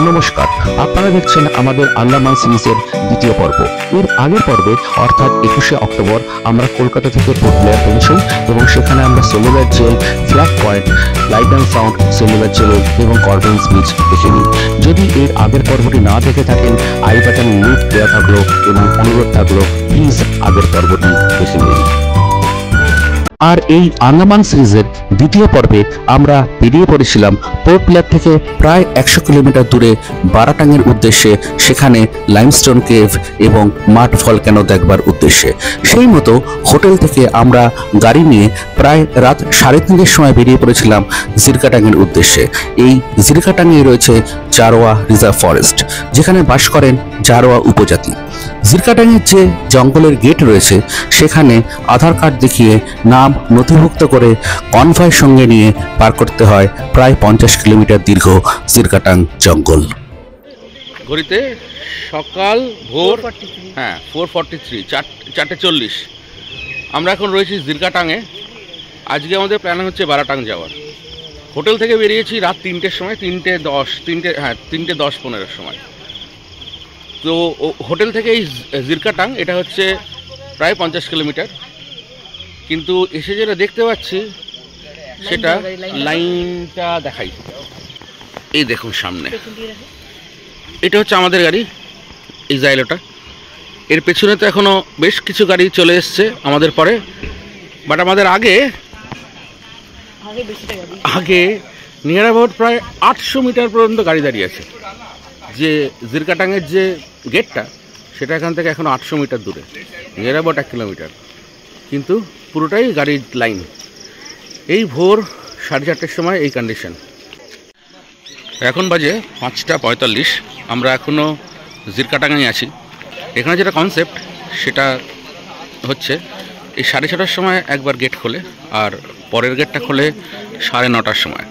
নমস্কার, আপনারা দেখছেন আমাদের আন্দামান সিরিজের দ্বিতীয় পর্ব। এর আগের পর্বে অর্থাৎ 21শে অক্টোবর আমরা কলকাতা থেকে পোর্ট ব্লেয়ার পৌঁছই এবং সেখানে আমরা cellular jail, flag point, light and sound, cellular jail এবং কর্বেন্স বিচ দেখে নিই। যদি এর আগের পর্বটি না দেখে থাকেন, আই বাটনে লিঙ্ক দেওয়া থাকলো এবং অনুরোধ থাকলো প্লিজ আগের পর্বটি দেখে নিন। আর এই আন্দামান সিরিজের দ্বিতীয় পর্বে আমরা বেরিয়ে পড়েছিলাম পোর্ট ব্লেয়ার থেকে প্রায় 100 কিলোমিটার দূরে বারাটাঙের উদ্দেশ্যে, সেখানে লাইমস্টোন কেভ এবং মাড ভলক্যানো দেখবার উদ্দেশ্যে। সেই মতো হোটেল থেকে আমরা গাড়ি নিয়ে প্রায় রাত 3:30-এর সময় বেরিয়ে পড়েছিলাম জিরকাটাঙের উদ্দেশ্যে। এই জিরকাটাঙে রয়েছে জারোয়া রিজার্ভ ফরেস্ট, যেখানে বাস করেন জারোয়া উপজাতি। জিরকাটাঙের যে জঙ্গলের গেট রয়েছে সেখানে আধার কার্ড দেখিয়ে নাম নথিভুক্ত করে কনভয়ের সঙ্গে নিয়ে পার করতে হয় প্রায় 50 কিলোমিটার দীর্ঘ জিরকাটাং জঙ্গল। ঘড়িতে সকাল ভোর 4:43, 4:40। আমরা এখন রয়েছি জিরকাটাঙে। আজকে আমাদের প্ল্যান হচ্ছে বারাটাং যাওয়ার। হোটেল থেকে বেরিয়েছি রাত 3টের সময়, 3:10-15 সময়। তো হোটেল থেকে এই জিরকাটাং এটা হচ্ছে প্রায় 50 কিলোমিটার, কিন্তু এসে যেটা দেখতে পাচ্ছি সেটা লাইনটা দেখাই। এই দেখুন সামনে, এটা হচ্ছে আমাদের গাড়ি, এই জাইলোটা। এর পেছনে তো এখনো বেশ কিছু গাড়ি চলে এসছে আমাদের পরে, বাট আমাদের আগে নিয়ার অ্যাবাউট প্রায় 800 মিটার পর্যন্ত গাড়ি দাঁড়িয়ে আছে। যে জিরকাটাঙের যে গেটটা সেটা এখান থেকে এখন 800 মিটার দূরে, নিয়ার অ্যাবাউট 1 কিলোমিটার, কিন্তু পুরোটাই গাড়ির লাইন। এই ভোর 4:30-এর সময় এই কন্ডিশন। এখন বাজে 5:45, আমরা এখনও জিরকাটাঙায় আছি। এখানে যেটা কনসেপ্ট সেটা হচ্ছে এই 6:30টার সময় একবার গেট খোলে আর পরের গেটটা খোলে 9:30টার সময়।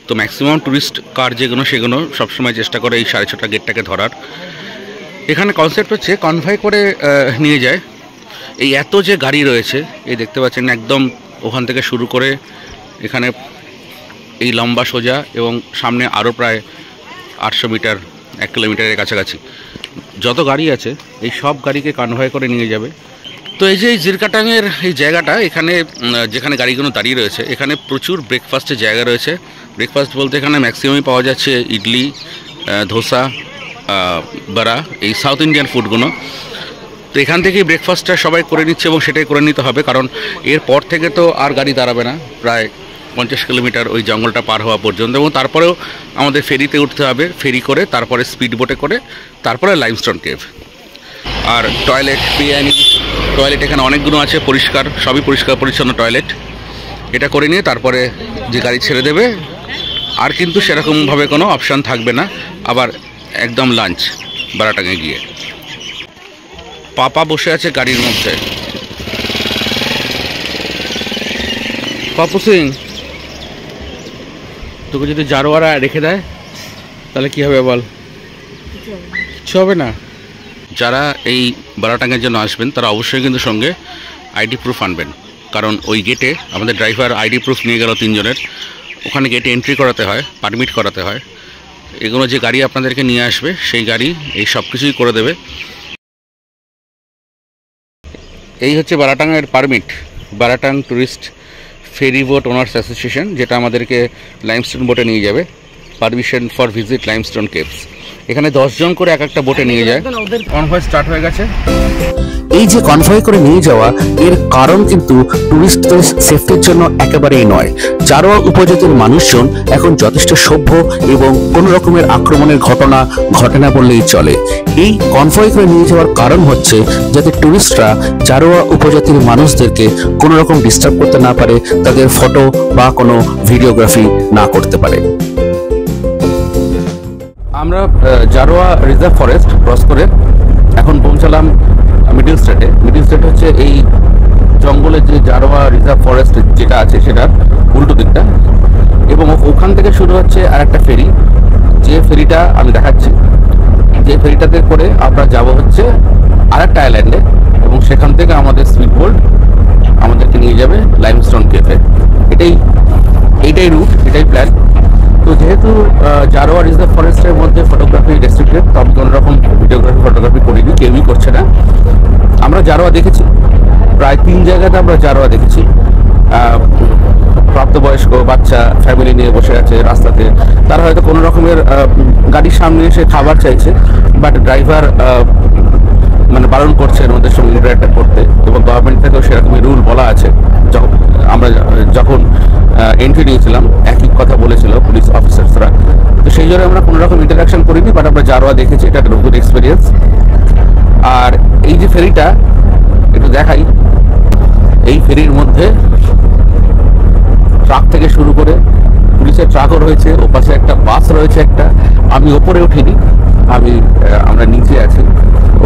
তো ম্যাক্সিমাম ট্যুরিস্ট কার যেগুলো সেগুলো সবসময় চেষ্টা করে এই 6:30 গেটটাকে ধরার। এখানে কনসেপ্ট হচ্ছে কনভয় করে নিয়ে যায়। এই এত যে গাড়ি রয়েছে, এই দেখতে পাচ্ছেন একদম ওখান থেকে শুরু করে এখানে এই লম্বা সোজা, এবং সামনে আরও প্রায় 800 মিটার, 1 কিলোমিটারের কাছাকাছি যত গাড়ি আছে এই সব গাড়িকে কনভয় করে নিয়ে যাবে। তো এই যে এই জিরকাটাঙের এই জায়গাটা, এখানে যেখানে গাড়িগুলো দাঁড়িয়ে রয়েছে এখানে প্রচুর ব্রেকফাস্টের জায়গা রয়েছে। ব্রেকফাস্ট বলতে এখানে ম্যাক্সিমামই পাওয়া যাচ্ছে ইডলি, ধোসা, বড়া, এই সাউথ ইন্ডিয়ান ফুডগুলো। তো এখান থেকেই ব্রেকফাস্টটা সবাই করে নিচ্ছে এবং সেটাই করে নিতে হবে, কারণ এরপর থেকে তো আর গাড়ি দাঁড়াবে না প্রায় 50 কিলোমিটার ওই জঙ্গলটা পার হওয়া পর্যন্ত। এবং তারপরেও আমাদের ফেরিতে উঠতে হবে, ফেরি করে তারপরে স্পিড বোটে করে তারপরে লাইমস্টোন কেভ। আর টয়লেট, বিরিয়ানি টয়লেট এখানে অনেকগুলো আছে, পরিষ্কার, সবই পরিষ্কার পরিচ্ছন্ন টয়লেট। এটা করে নিয়ে তারপরে যে গাড়ি ছেড়ে দেবে, আর কিন্তু সেরকমভাবে কোনো অপশান থাকবে না। আবার একদম লাঞ্চ বারাটাঙে গিয়ে। পাপা বসে আছে গাড়ির মধ্যে। পাপু সিং, তোকে যদি জারোয়ারা রেখে দেয় তাহলে কি হবে বল? কিছু হবে না। যারা এই বারাটাঙের জন্য আসবেন তারা অবশ্যই কিন্তু সঙ্গে আইডি প্রুফ আনবেন, কারণ ওই গেটে আমাদের ড্রাইভার আইডি প্রুফ নিয়ে গেল 3 জনের। ওখানে গেটে এন্ট্রি করাতে হয়, পারমিট করাতে হয়। এগুলো যে গাড়ি আপনাদেরকে নিয়ে আসবে সেই গাড়ি এই সব কিছুই করে দেবে। এই হচ্ছে বারাটাঙের পারমিট, বারাটাং ট্যুরিস্ট ফেরি বোট ওনার্স অ্যাসোসিয়েশন, যেটা আমাদেরকে লাইমস্টোন বোটে নিয়ে যাবে। Permission for visit limestone caves. এখানে 10 জন করে এক একটা বোটে নিয়ে যায়। কনভয় স্টার্ট হয়ে গেছে। এই যে কনভয় করে নিয়ে যাওয়া, এর কারণ কিন্তু টুরিস্টদের সেফটির জন্য একেবারেই নয়। জারোয়া উপজাতির মানুষজন এখন যথেষ্ট সভ্য এবং কোনো রকমের আক্রমণের ঘটনা ঘটে না বললেই চলে। এই কনভয় করে নিয়ে যাওয়ার কারণ হচ্ছে যাতে টুরিস্টরা জারোয়া উপজাতির মানুষদেরকে কোনো রকম ডিস্টার্ব করতে না পারে, তাদের ফটো বা কোনো ভিডিওগ্রাফি না করতে পারে। আমরা জারোয়া রিজার্ভ ফরেস্ট ক্রস করে এখন পৌঁছালাম মিডিল স্টেটে। মিডিল স্টেট হচ্ছে এই জঙ্গলের যে জারোয়া রিজার্ভ ফরেস্ট যেটা আছে সেটার উল্টো দিকটা, এবং ওখান থেকে শুরু হচ্ছে আর একটা ফেরি। যে ফেরিটা আমি দেখাচ্ছি, যে ফেরিটাতে করে আমরা যাব হচ্ছে আর একটা আইল্যান্ডে, এবং সেখান থেকে আমাদের স্পিড বোট আমাদেরকে নিয়ে যাবে লাইমস্টোন কেভে। এইটাই রুট, এটাই প্ল্যান। তো যেহেতু জারোয়া রিজার্ভ ফরেস্টের মধ্যে কোনো রকম ভিডিওগ্রাফি ফটোগ্রাফি করিনি, কেউই করছে না। আমরা জারোয়া দেখেছি, প্রায় 3 জায়গাতে আমরা জারোয়া দেখেছি। প্রাপ্তবয়স্ক বাচ্চা ফ্যামিলি নিয়ে বসে আছে রাস্তাতে, তারা হয়তো কোনো রকমের গাড়ির সামনে এসে খাবার চাইছে, বাট ড্রাইভার মানে বারণ করছে ওদের সঙ্গে ইন্টারঅ্যাক্ট করতে, এবং গভর্নমেন্ট থেকেও সেরকমই রুল বলা আছে। আমরা যখন এন্ট্রি নিয়েছিলাম একই কথা বলেছিল পুলিশ অফিসার্সরা, তো সেই জন্য আমরা কোনো রকম ইন্টারাকশন করিনি, বাট আমরা জারোয়া দেখেছি, এটা একটা নতুন এক্সপিরিয়েন্স। আর এই যে ফেরিটা একটু দেখাই, এই ফেরির মধ্যে ট্রাক থেকে শুরু করে পুলিশের ট্রাকও রয়েছে, ওপাশে একটা বাস রয়েছে একটা। আমি ওপরে উঠিনি, আমরা নিচে আছি,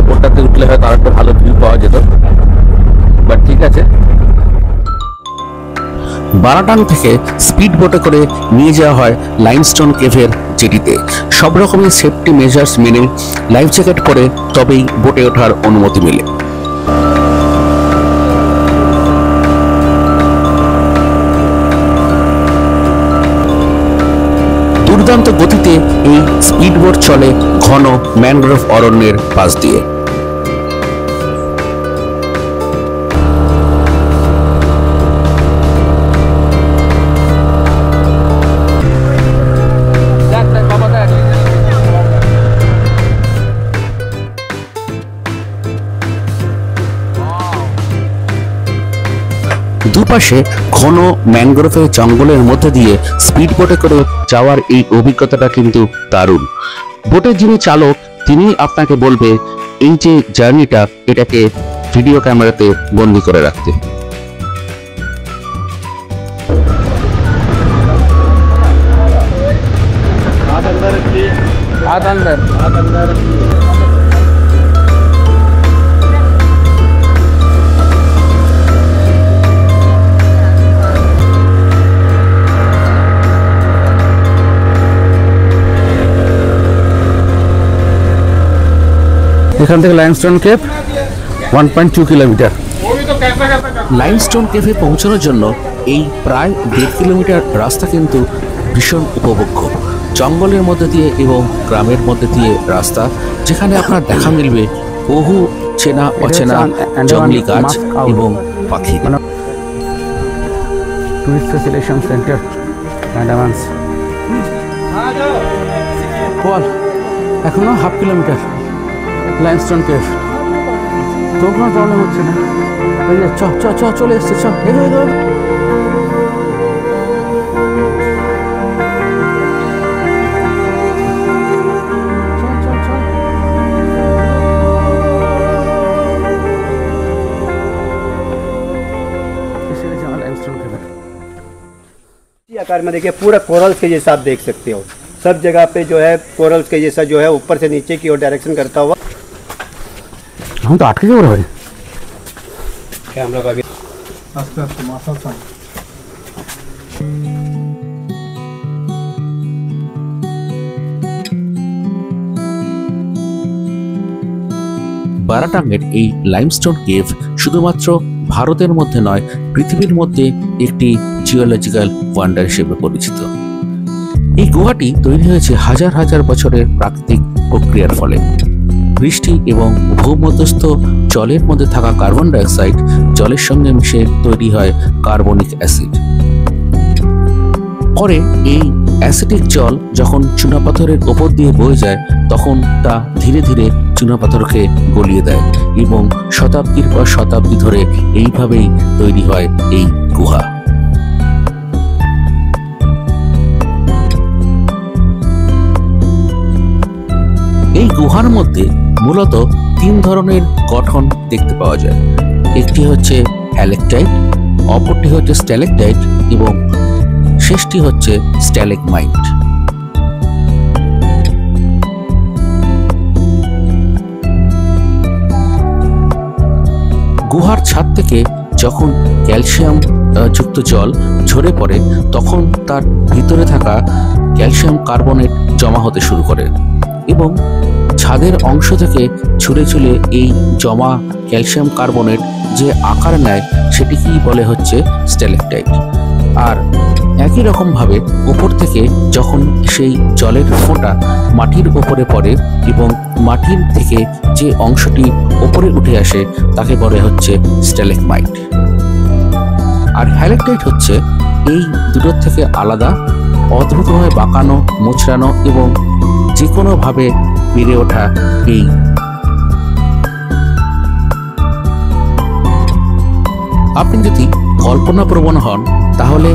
ওপরটাতে উঠলে হয়তো আর একটা ভালো ভিউ পাওয়া যেত, বাট ঠিক আছে। বারাটাং থেকে স্পিড বোটে করে নিয়ে যাওয়া হয় লাইমস্টোন কেভের জেটিতে। সব রকমের সেফটি মেজার্স মেনে লাইফ জ্যাকেট পরে তবেই বোটে ওঠার অনুমতি মেলে। দুর্দান্ত গতিতে এই স্পিড বোট চলে ঘন ম্যানগ্রোভ অরণ্যের পাশ দিয়ে। দুপাশে ঘন ম্যানগ্রোভের জঙ্গলের মধ্যে দিয়ে স্পিড বোটে করে যাওয়ার এই অভিজ্ঞতাটা কিন্তু দারুণ। বোটের যিনি চালক তিনি আপনাকে বলবে এই যে জার্নিটা, এটাকে ভিডিও ক্যামেরাতে বন্দি করে রাখতে। এখান থেকে লাইমস্টোন কেভ 1.2 কিলোমিটার। লাইমস্টোন কেভে পৌঁছানোর জন্য এই প্রায় 1.5 কিলোমিটার রাস্তা কিন্তু ভীষণ উপভোগ্য। জঙ্গলের মধ্যে দিয়ে এবং গ্রামের মধ্যে দিয়ে রাস্তা, যেখানে আপনার দেখা মিলবে বহু চেনা অচেনা জঙ্গলি গাছ এবং পাখি। Tourist facilitation centre Andamans. এখনো 1/2 কিলোমিটার লাইমস্টোন কেভ। তো কোনো প্রবলেম হচ্ছে না, চলে এসছে, এগো। आकार में देखिए पूरा कोरल्स के जैसा आप देख सकते हो, सब जगह पे जो है कोरल्स के जैसा जो है ऊपर से नीचे की ओर डायरेक्शन करता हुआ। हम तो आटके क्यों रहे? क्या हम लोग अभी বারাটাঙের এই লাইমস্টোন কেভ শুধুমাত্র ভারতের মধ্যে নয়, পৃথিবীর মধ্যে একটি জিওলজিক্যাল ওয়ান্ডার হিসেবে পরিচিত। এই গুহাটি তৈরি হয়েছে হাজার হাজার বছরের প্রাকৃতিক প্রক্রিয়ার ফলে। বৃষ্টি এবং ভূমধ্যস্থ জলের মধ্যে থাকা কার্বন ডাইঅক্সাইড জলের সঙ্গে মিশে তৈরি হয় কার্বনিক অ্যাসিড। পরে এই অ্যাসিডিক জল যখন চুনাপাথরের ওপর দিয়ে বয়ে যায়, তখন তা ধীরে ধীরে চুনাপাথরকে গলিয়ে দেয় এবং শতাব্দীর পর শতাব্দী ধরে এইভাবেই তৈরি হয় এই গুহা। এই গুহার মধ্যে মূলত 3 ধরনের গঠন দেখতে পাওয়া যায়। একটি হচ্ছে হ্যালেকটাইট, অপরটি হচ্ছে স্ট্যালেকটাইট এবং শেষটি হচ্ছে স্ট্যালেগমাইট। গুহার ছাদ থেকে যখন ক্যালসিয়াম যুক্ত জল ঝরে পড়ে, তখন তার ভিতরে থাকা ক্যালসিয়াম কার্বনেট জমা হতে শুরু করে এবং ছাদের অংশ থেকে ছুঁড়ে ছুঁড়ে এই জমা ক্যালসিয়াম কার্বনেট যে আকার নেয়, সেটিকেই বলে হচ্ছে স্ট্যালেকটাইট। আর একই রকমভাবে উপর থেকে যখন সেই জলের ফোঁটা মাটির উপরে পড়ে এবং মাটির থেকে যে অংশটি উপরে উঠে আসে তাকে বলে হচ্ছে স্ট্যালেগমাইট। আর হ্যালেকটাইট হচ্ছে এই দুটোর থেকে আলাদা, অদ্ভুতভাবে বাঁকানো, মোচড়ানো এবং যে কোনোভাবে বেড়ে ওঠা এই আপনি যদি কল্পনাপ্রবণ হন তাহলে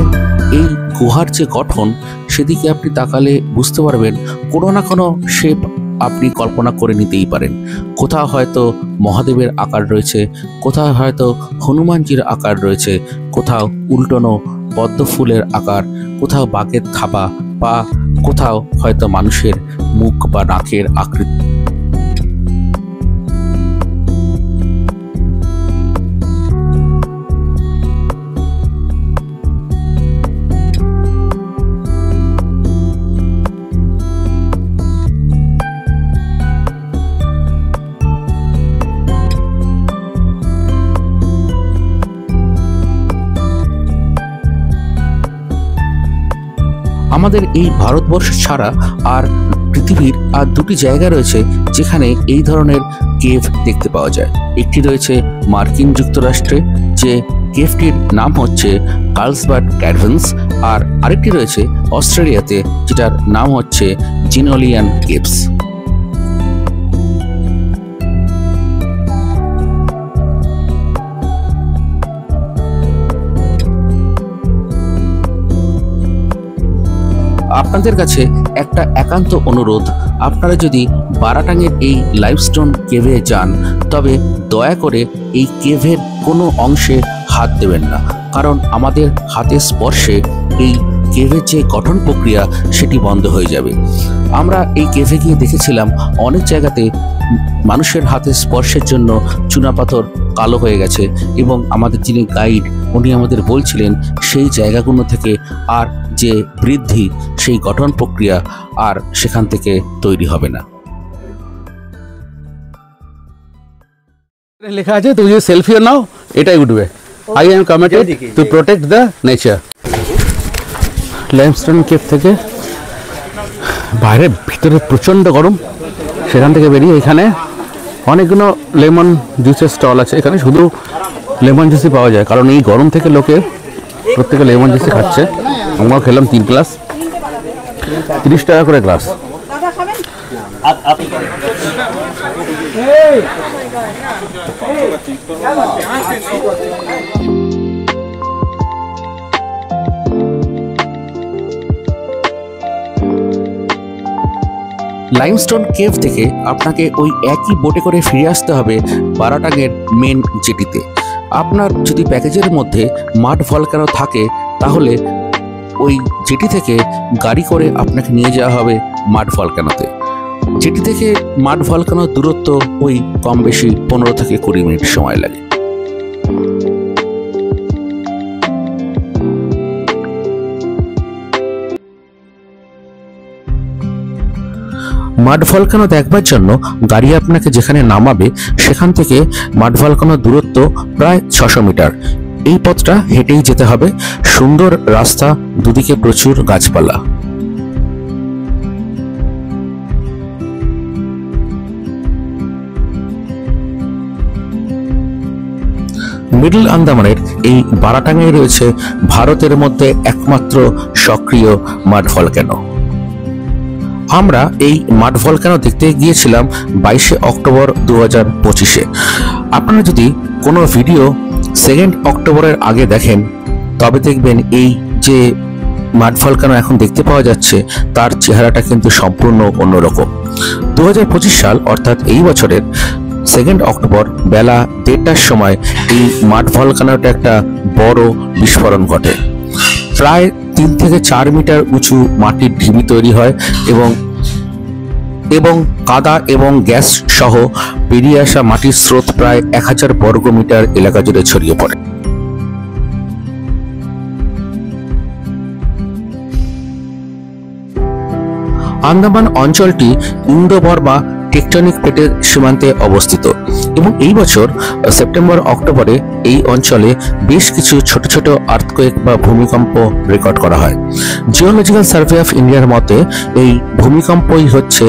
এই গুহার যে গঠন সেদিকে আপনি তাকালে বুঝতে পারবেন কোনো না কোনো শেপ আপনি কল্পনা করে নিতেই পারেন। কোথাও হয়তো মহাদেবের আকার রয়েছে, কোথাও হয়তো হনুমানজির আকার রয়েছে, কোথাও উল্টোনো পদ্ম ফুলের আকার, কোথাও বাঘের থাবা বা কোথাও হয়তো মানুষের মুখ বা নাকের আকৃতি। আমাদের এই ভারতবর্ষ ছাড়া আর পৃথিবীর আর দুটি জায়গা রয়েছে যেখানে এই ধরনের কেভ দেখতে পাওয়া যায়। একটি রয়েছে মার্কিন যুক্তরাষ্ট্রে, যে কেভটির নাম হচ্ছে কার্লসবাড ক্যাভার্নস, আর আরেকটি রয়েছে অস্ট্রেলিয়াতে যেটার নাম হচ্ছে জিনোলিয়ান কেভস। আপনাদের কাছে একটা একান্ত অনুরোধ, আপনারা যদি বারাটাঙের এই লাইমস্টোন কেভে যান তবে দয়া করে এই কেভের কোনো অংশে হাত দেবেন না, কারণ আমাদের হাতের স্পর্শে এই কেভের যে গঠন প্রক্রিয়া সেটি বন্ধ হয়ে যাবে। আমরা এই কেভে গিয়ে দেখেছিলাম অনেক জায়গাতে মানুষের হাতের স্পর্শের জন্য চুনাপাথর কালো হয়ে গেছে এবং আমাদের যিনি গাইড উনি আমাদের বলছিলেন সেই জায়গাগুলো থেকে আর যে বৃদ্ধি সেই গঠন প্রক্রিয়া আর সেখান থেকে তৈরি হবে না। লেখা আছে তুমি যদি সেলফিও নাও এটাই উঠবে, I am committed to protect the nature. Limestone cave থেকে বাইরে ভিতরে প্রচণ্ড গরম, সেখান থেকে বেরিয়ে এখানে অনেকগুলো লেমন জুসের স্টল আছে। এখানে শুধু লেমন জুসই পাওয়া যায়, কারণ এই গরম থেকে লোকে প্রত্যেকে লেমন জুসই খাচ্ছে। আমরাও খেলাম 3 গ্লাস, 30 টাকা করে গ্লাস। লাইমস্টোন কেভ থেকে আপনাকে ওই একই বোটে করে ফিরে আসতে হবে বারাটাঙের মেন জেটিতে। আপনার যদি প্যাকেজের মধ্যে মাড ভলকানো থাকে তাহলে ওই জেটি থেকে গাড়ি করে আপনাকে নিয়ে যাওয়া হবে মাড ভলকানোতে। জেটি থেকে মাড ভলকানোর দূরত্ব ওই কম বেশি 15 থেকে 20 মিনিট সময় লাগে। মাড ভলকানো দেখবার জন্য গাড়ি আপনাকে যেখানে নামাবে সেখান থেকে মাড ভলকানোর দূরত্ব প্রায় 600 মিটার। এই পথটা হেঁটেই যেতে হবে, সুন্দর রাস্তা, দুদিকে প্রচুর গাছপালা। মিডল আন্দামানের এই বারাটাঙে রয়েছে ভারতের মধ্যে একমাত্র সক্রিয় মাড ভলকানো। আমরা এই মাড ভলকানো দেখতে গিয়েছিলাম 22 অক্টোবর 2025-এ। আপনারা যদি কোনো ভিডিও 2 অক্টোবরের আগে দেখেন তবে দেখবেন এই যে মাড ভলকানো এখন দেখতে পাওয়া যাচ্ছে তার চেহারাটা কিন্তু সম্পূর্ণ অন্যরকম। 2025 সাল অর্থাৎ এই বছরের 2 অক্টোবর বেলা 1:30টার সময় এই মাড ভলকানোটা একটা বড় বিস্ফোরণ ঘটে। প্রায় 3 থেকে 4 মিটার উঁচু মাটির ঢিবি তৈরি হয় এবং কাদা এবং গ্যাস সহ বেরিয়ে আসা মাটির স্রোত প্রায় 1000 বর্গ মিটার এলাকা জুড়ে ছড়িয়ে পড়ে। আন্দামান অঞ্চলটি ইন্দো বর্মা টেকটনিক প্লেটের সীমান্তে অবস্থিত। এবং এই বছর সেপ্টেম্বর অক্টোবরে এই অঞ্চলে বেশ কিছু ছোট ছোট আর্থকোয়েক বা ভূমিকম্প রেকর্ড করা হয়। জিওলজিক্যাল সার্ভে অফ ইন্ডিয়ার মতে এই ভূমিকম্পই হচ্ছে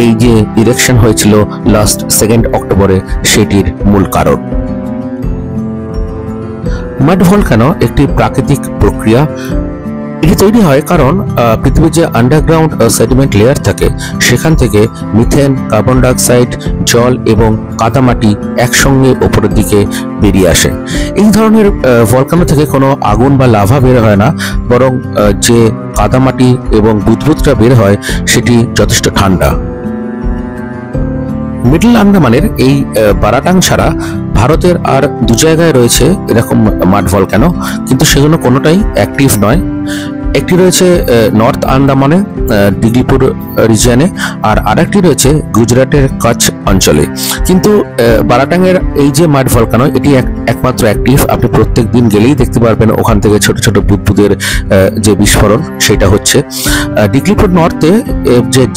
এই যে ইরেকশন হয়েছিল লাস্ট 2 অক্টোবরে সেটির মূল কারণ। মাড ভলকানো একটি প্রাকৃতিক প্রক্রিয়া। এটি তৈরি হয় কারণ পৃথিবীর যে আন্ডারগ্রাউন্ড সেডিমেন্ট লেয়ার থাকে সেখান থেকে মিথেন, কার্বন ডাইঅক্সাইড, জল এবং কাদামাটি একসঙ্গে উপরের দিকে বেরিয়ে আসে। এই ধরনের ভলকানো থেকে কোনো আগুন বা লাভা বের হয় না, বরং যে কাদামাটি এবং বুদবুদটা বের হয় সেটি যথেষ্ট ঠান্ডা। মিডল আন্দামানের এই বারাটাং ছাড়া ভারতের আর 2 জায়গায় রয়েছে এরকম মাড ভলকানো, কিন্তু সেগুলো কোনোটাই অ্যাক্টিভ নয়। একটি রয়েছে নর্থ আন্দামানে দিগলিপুর রিজিয়নে, আর আরেকটি রয়েছে গুজরাটের কচ্ছ অঞ্চলে। কিন্তু বারাটাং এর এই যে মাড ভলকানো এটি একমাত্র অ্যাক্টিভ। আপনি প্রত্যেক দিন গেলেই দেখতে পারবেন ওখান থেকে ছোট ছোট বুদবুদের যে বিস্ফোরণ সেটা হচ্ছে। দিগলিপুর নর্থে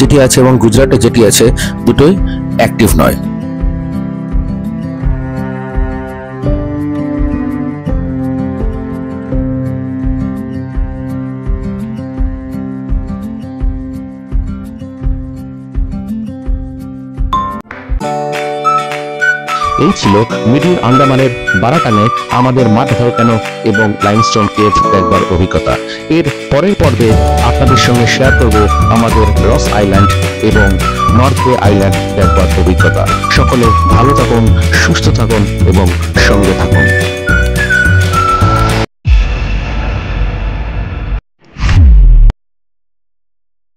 যেটি আছে এবং গুজরাটে যেটি আছে দুটোই অ্যাক্টিভ নয়। এই ছিল মিডল আন্দামানের বারাটাঙে আমাদের মাড ভলকানো এবং লাইমস্টোন কেভ দেখবার অভিজ্ঞতা। এর পরের পর্বে আপনাদের সঙ্গে শেয়ার করব আমাদের রস আইল্যান্ড এবং নর্থ বে আইল্যান্ড দেখবার অভিজ্ঞতা। সকলে ভালো থাকুন, সুস্থ থাকুন এবং সঙ্গে থাকুন।